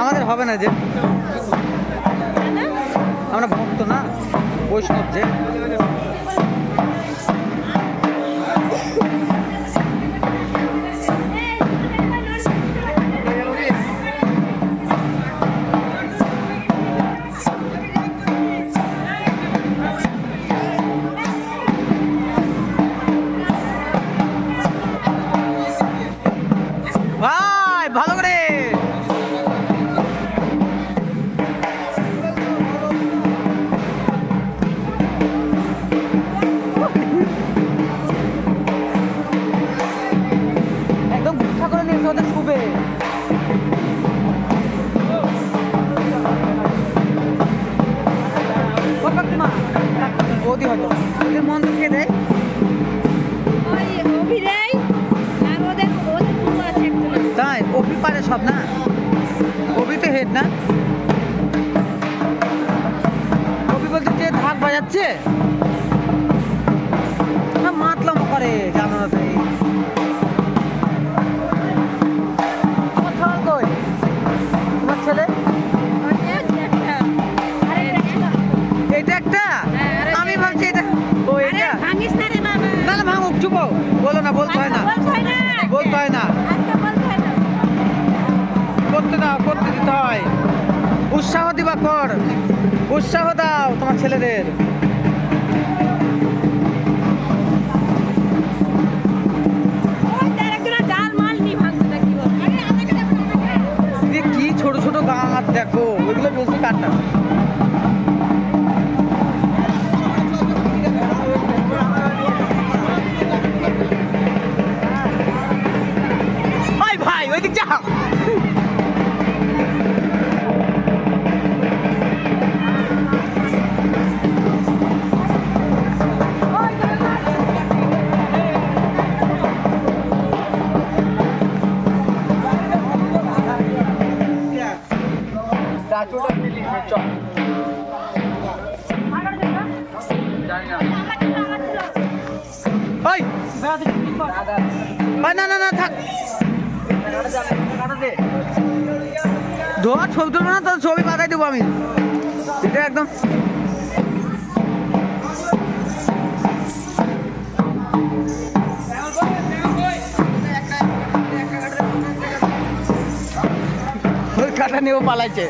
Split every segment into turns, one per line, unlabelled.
আমাদের হবে না যে আমরা ভক্ত না, বৈষ্ণব যে। ভাই ভালো করে একদম গুচ্ছা করে নিয়েছে ওদের শুবে। বৌদি হয়তো ওদের মন খেয়ে দেয়। তাই অভি পারে সব না, অভি তো হেড না। অভি বলতে যে ঢাক বাজাচ্ছে না, মাতলাম করে জানো না। তাই তোমার ছাড় কই, তোমার ছেলে এটা একটা, আমি ভাবছি এটা ও এটা না না ভাঙুক, চুপ বলো না, বলতে হয় না, বলতে হয় না, করতে দাও, করতে দিতে হয়। উৎসাহ দিবা কর, উৎসাহ দাও তোমার ছেলেদের। কি ছোট ছোট গাছ দেখো, ওইগুলো বলছি কাটটা। ভাই ওই দিক যাও। না না না থাক, ধোয়া ছবি তুলবো না, তোর ছবি পাঠাই দেবো আমি। এটা একদম কাটা নিয়েও পালাইছে।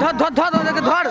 ধর ধর ধর ওদেরকে ধর।